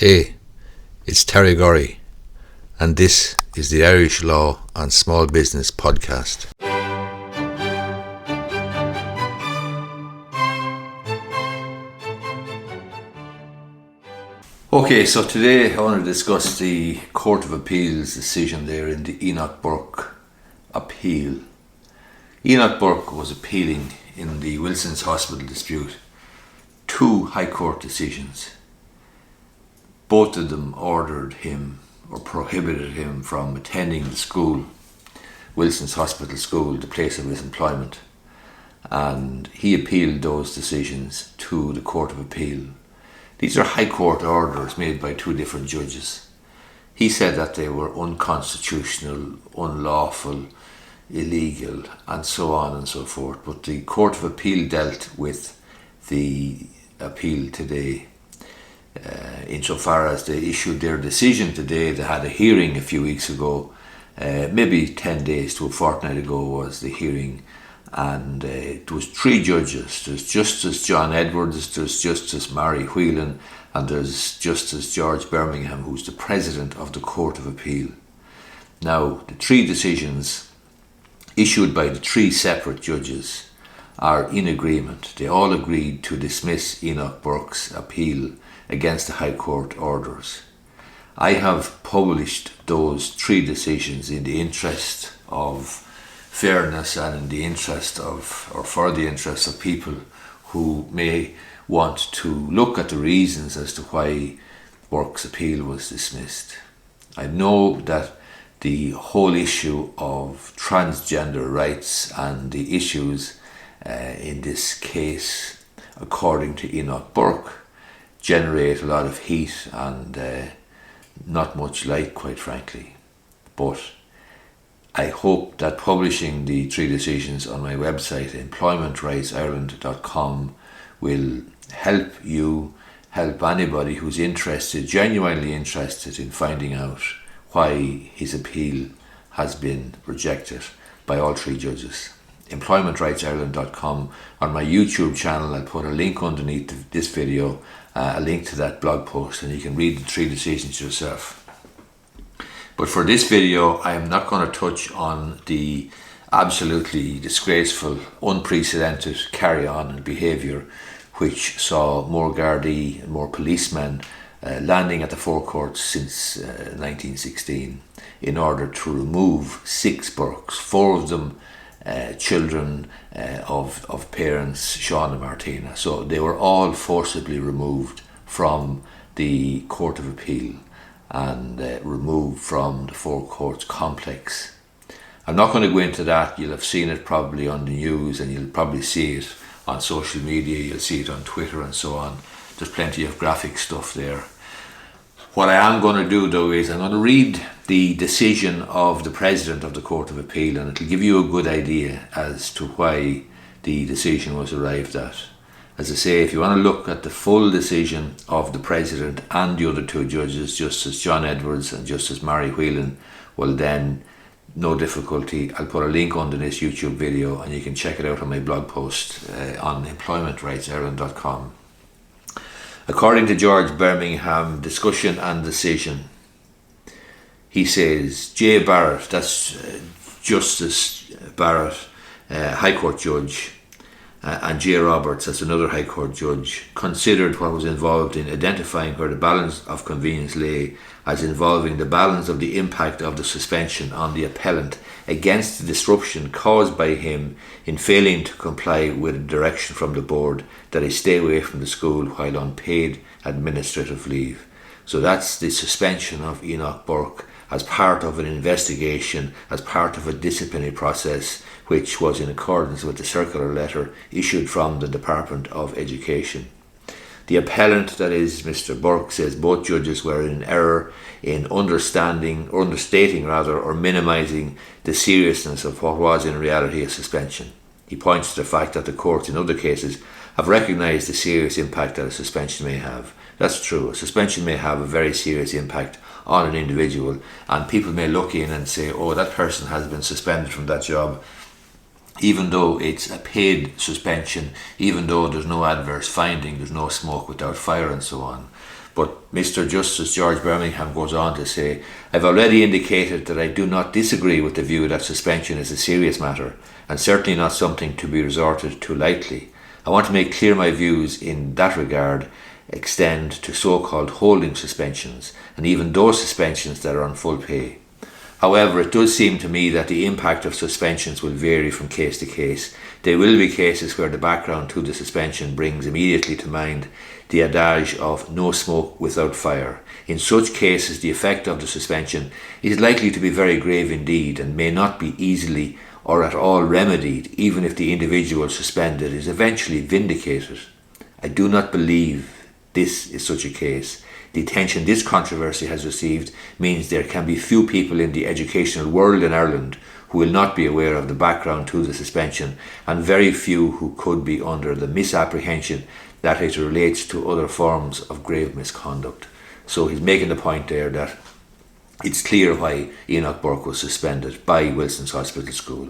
Hey, it's Terry Gorry, and this is the Irish Law and Small Business Podcast. Okay, so today I want to discuss the Court of Appeal's decision there in the Enoch Burke appeal. Enoch Burke was appealing in the Wilson's Hospital dispute two High Court decisions. Both of them ordered him or prohibited him from attending the school, Wilson's Hospital School, the place of his employment. And he appealed those decisions to the Court of Appeal. These are High Court orders made by two different judges. He said that they were unconstitutional, unlawful, illegal, and so on and so forth. But the Court of Appeal dealt with the appeal today. Insofar as they issued their decision today, they had a hearing a few weeks ago, maybe 10 days to a fortnight ago was the hearing, and it was three judges. There's Justice John Edwards, there's Justice Mary Whelan, and there's Justice George Birmingham, who's the President of the Court of Appeal. Now, the three decisions issued by the three separate judges are in agreement. They all agreed to dismiss Enoch Burke's appeal against the High Court orders. I have published those three decisions in the interest of fairness and in the interest of, or for the interest of people who may want to look at the reasons as to why Burke's appeal was dismissed. I know that the whole issue of transgender rights and the issues in this case, according to Enoch Burke, generate a lot of heat and not much light, quite frankly. But I hope that publishing the three decisions on my website, employmentrightsireland.com, will help you, help anybody who's interested, genuinely interested in finding out why his appeal has been rejected by all three judges. employmentrightsireland.com. On my YouTube channel, I'll put a link underneath this video, a link to that blog post, and you can read the three decisions yourself. But for this video, I am not going to touch on the absolutely disgraceful, unprecedented carry-on and behaviour which saw more Gardaí and more policemen landing at the forecourts since 1916 in order to remove 6 Burkes, 4 of them children of parents Sean and Martina. So they were all forcibly removed from the Court of Appeal and removed from the Four Courts complex. I'm not going to go into that. You'll have seen it probably on the news, and you'll probably see it on social media. You'll see it on Twitter and so on. There's plenty of graphic stuff there. What I am going to do, though, is I'm going to read the decision of the President of the Court of Appeal, and it'll give you a good idea as to why the decision was arrived at. As I say, if you want to look at the full decision of the President and the other two judges, Justice John Edwards and Justice Mary Whelan, well then, no difficulty. I'll put a link under this YouTube video, and you can check it out on my blog post on employmentrightsireland.com. According to George Birmingham, discussion and decision, he says, J. Barrett, that's Justice Barrett, High Court judge, and J. Roberts, that's another High Court judge, considered what was involved in identifying where the balance of convenience lay as involving the balance of the impact of the suspension on the appellant against the disruption caused by him in failing to comply with a direction from the board that he stay away from the school while on paid administrative leave. So that's the suspension of Enoch Burke as part of an investigation, as part of a disciplinary process which was in accordance with the circular letter issued from the Department of Education. The appellant, that is Mr. Burke, says both judges were in error in understating or minimising the seriousness of what was in reality a suspension. He points to the fact that the courts in other cases have recognised the serious impact that a suspension may have. That's true. A suspension may have a very serious impact on an individual, and people may look in and say, oh, that person has been suspended from that job, even though it's a paid suspension, even though there's no adverse finding, there's no smoke without fire and so on. But Mr. Justice George Birmingham goes on to say, I've already indicated that I do not disagree with the view that suspension is a serious matter, and certainly not something to be resorted to lightly. I want to make clear my views in that regard extend to so-called holding suspensions, and even those suspensions that are on full pay. However, it does seem to me that the impact of suspensions will vary from case to case. There will be cases where the background to the suspension brings immediately to mind the adage of no smoke without fire. In such cases, the effect of the suspension is likely to be very grave indeed and may not be easily or at all remedied, even if the individual suspended is eventually vindicated. I do not believe this is such a case. The attention this controversy has received means there can be few people in the educational world in Ireland who will not be aware of the background to the suspension, and very few who could be under the misapprehension that it relates to other forms of grave misconduct. So he's making the point there that it's clear why Enoch Burke was suspended by Wilson's Hospital School.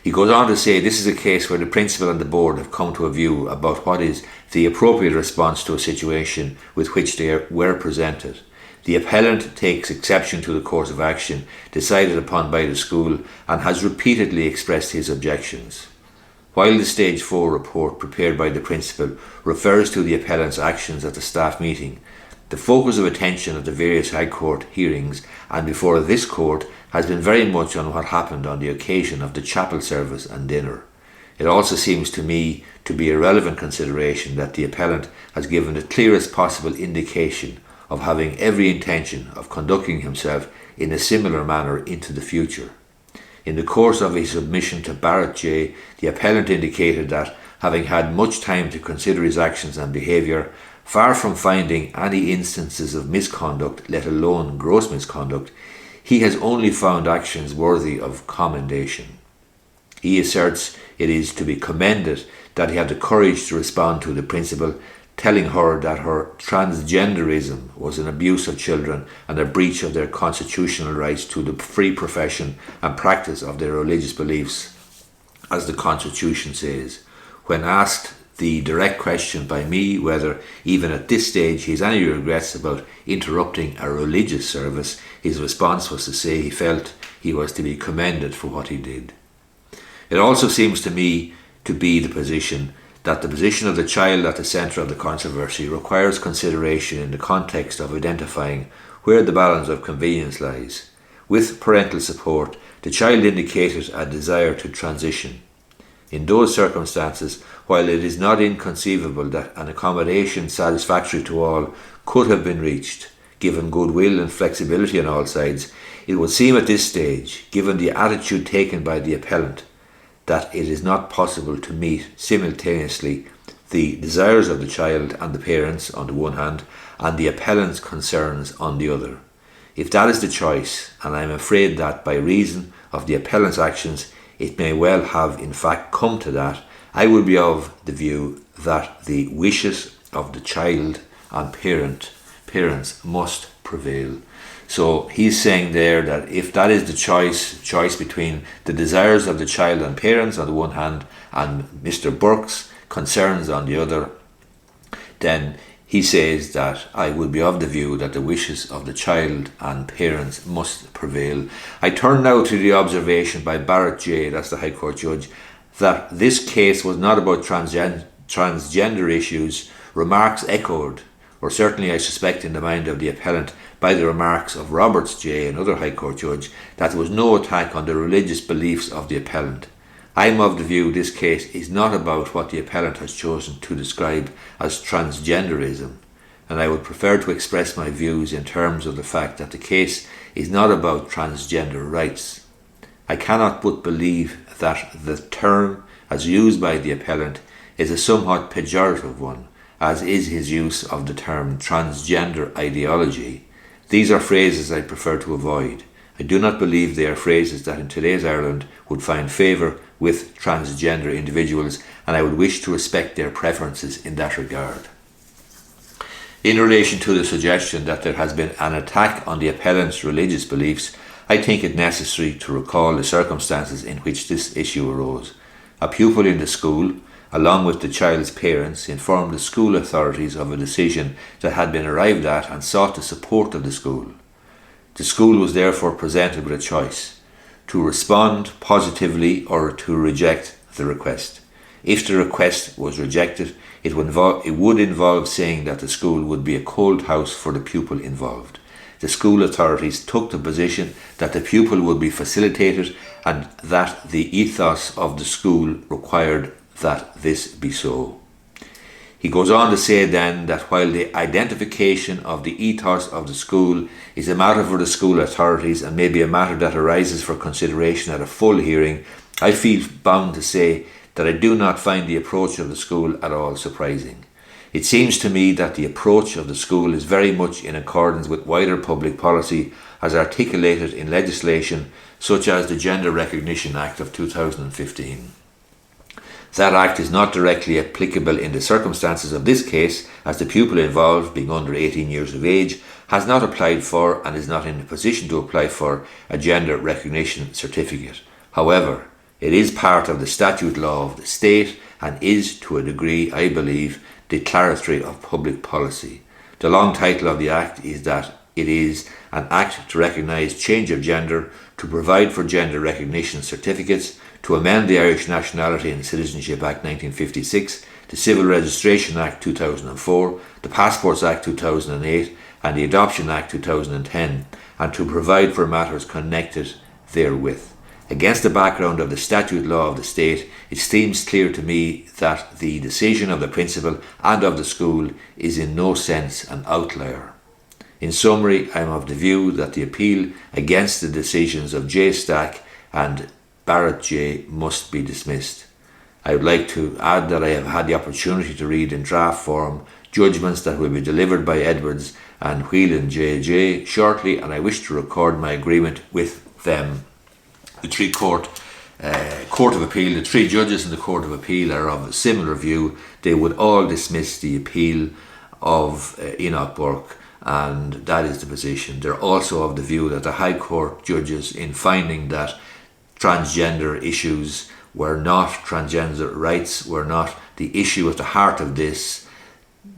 He goes on to say this is a case where the principal and the board have come to a view about what is the appropriate response to a situation with which they were presented. The appellant takes exception to the course of action decided upon by the school and has repeatedly expressed his objections. While the Stage 4 report prepared by the principal refers to the appellant's actions at the staff meeting, the focus of attention at the various High Court hearings and before this court has been very much on what happened on the occasion of the chapel service and dinner. It also seems to me to be a relevant consideration that the appellant has given the clearest possible indication of having every intention of conducting himself in a similar manner into the future. In the course of his submission to Barrett J., the appellant indicated that, having had much time to consider his actions and behaviour, far from finding any instances of misconduct, let alone gross misconduct, he has only found actions worthy of commendation. He asserts it is to be commended that he had the courage to respond to the principal, telling her that her transgenderism was an abuse of children and a breach of their constitutional rights to the free profession and practice of their religious beliefs, as the Constitution says. When asked the direct question by me whether, even at this stage, he has any regrets about interrupting a religious service, his response was to say he felt he was to be commended for what he did. It also seems to me to be the position that the position of the child at the centre of the controversy requires consideration in the context of identifying where the balance of convenience lies. With parental support, the child indicated a desire to transition. In those circumstances, while it is not inconceivable that an accommodation satisfactory to all could have been reached, given goodwill and flexibility on all sides, it would seem at this stage, given the attitude taken by the appellant, that it is not possible to meet simultaneously the desires of the child and the parents on the one hand, and the appellant's concerns on the other. If that is the choice, and I am afraid that by reason of the appellant's actions it may well have in fact come to that, I would be of the view that the wishes of the child and parents must prevail. So he's saying there that if that is the choice between the desires of the child and parents on the one hand and Mr. Burke's concerns on the other, then he says that I would be of the view that the wishes of the child and parents must prevail. I turn now to the observation by Barrett J., that's the High Court judge, that this case was not about transgender issues, remarks echoed, or certainly I suspect in the mind of the appellant, by the remarks of Roberts J., another High Court judge, that there was no attack on the religious beliefs of the appellant. I am of the view this case is not about what the appellant has chosen to describe as transgenderism, and I would prefer to express my views in terms of the fact that the case is not about transgender rights. I cannot but believe that the term, as used by the appellant, is a somewhat pejorative one, as is his use of the term transgender ideology. These are phrases I prefer to avoid. I do not believe they are phrases that in today's Ireland would find favour with transgender individuals, and I would wish to respect their preferences in that regard. In relation to the suggestion that there has been an attack on the appellant's religious beliefs, I think it necessary to recall the circumstances in which this issue arose. A pupil in the school, along with the child's parents, informed the school authorities of a decision that had been arrived at and sought the support of the school. The school was therefore presented with a choice: to respond positively or to reject the request. If the request was rejected, it would involve saying that the school would be a cold house for the pupil involved. The school authorities took the position that the pupil would be facilitated and that the ethos of the school required that this be so. He goes on to say then that while the identification of the ethos of the school is a matter for the school authorities and may be a matter that arises for consideration at a full hearing, I feel bound to say that I do not find the approach of the school at all surprising. It seems to me that the approach of the school is very much in accordance with wider public policy as articulated in legislation such as the Gender Recognition Act of 2015. That act is not directly applicable in the circumstances of this case, as the pupil involved, being under 18 years of age, has not applied for and is not in a position to apply for a gender recognition certificate. However, it is part of the statute law of the state and is, to a degree, I believe, declaratory of public policy. The long title of the Act is that it is an Act to recognise change of gender, to provide for gender recognition certificates, to amend the Irish Nationality and Citizenship Act 1956, the Civil Registration Act 2004, the Passports Act 2008 and the Adoption Act 2010, and to provide for matters connected therewith. Against the background of the statute law of the state, it seems clear to me that the decision of the principal and of the school is in no sense an outlier. In summary, I am of the view that the appeal against the decisions of J. Stack and Barrett J. must be dismissed. I would like to add that I have had the opportunity to read in draft form judgments that will be delivered by Edwards and Whelan J.J. shortly, and I wish to record my agreement with them. The Court of Appeal, the three judges in the Court of Appeal are of a similar view. They would all dismiss the appeal of Enoch Burke, and that is the position. They're also of the view that the High Court judges, in finding that transgender issues were not, transgender rights were not the issue at the heart of this,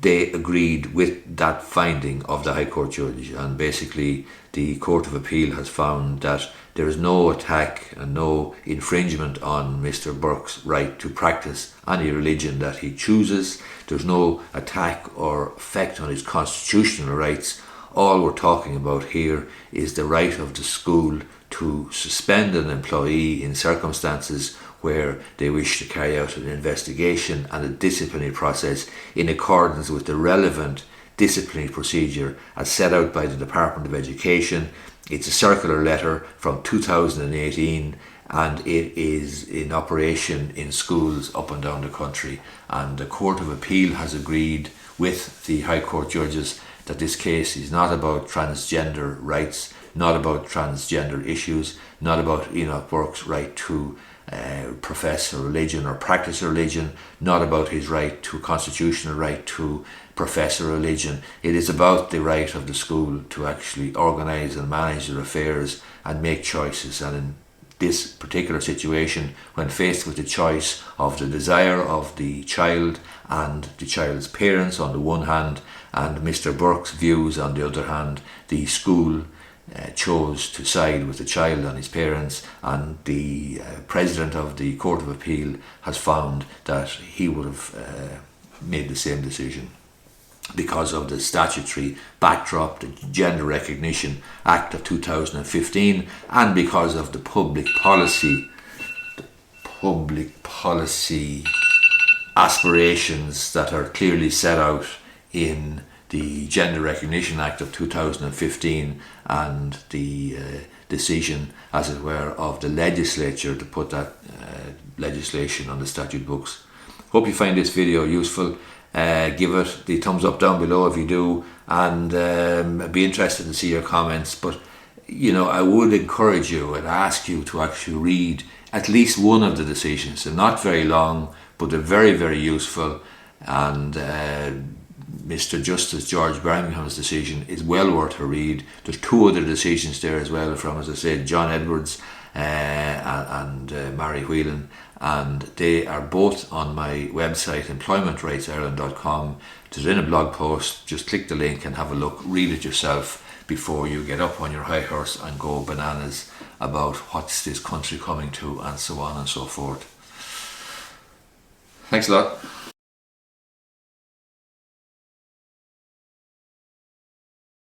they agreed with that finding of the High Court judge, and basically the Court of Appeal has found that there is no attack and no infringement on Mr. Burke's right to practice any religion that he chooses. There's no attack or effect on his constitutional rights. All we're talking about here is the right of the school to suspend an employee in circumstances where they wish to carry out an investigation and a disciplinary process in accordance with the relevant disciplinary procedure as set out by the Department of Education. It's a circular letter from 2018 and it is in operation in schools up and down the country, and the Court of Appeal has agreed with the High Court judges that this case is not about transgender rights, not about transgender issues, not about Enoch Burke's right to profess a religion or practice a religion, not about his right to a constitutional right to profess a religion. It is about the right of the school to actually organise and manage their affairs and make choices. And in this particular situation, when faced with the choice of the desire of the child and the child's parents on the one hand and Mr. Burke's views on the other hand, the school chose to side with the child and his parents, and the President of the Court of Appeal has found that he would have made the same decision because of the statutory backdrop, the Gender Recognition Act of 2015, and because of the public policy aspirations that are clearly set out in the Gender Recognition Act of 2015 and the decision, as it were, of the legislature to put that legislation on the statute books. Hope you find this video useful. Give it the thumbs up down below if you do, and I'd be interested to see your comments. But you know, I would encourage you and ask you to actually read at least one of the decisions. They're not very long, but they're very, very useful, and Mr. Justice George Birmingham's decision is well worth a read. There's two other decisions there as well from, as I said, John Edwards and Mary Whelan, and they are both on my website, employmentratesireland.com. There's in a blog post. Just click the link and have a look, read it yourself before you get up on your high horse and go bananas about what's this country coming to, and so on and so forth. Thanks a lot.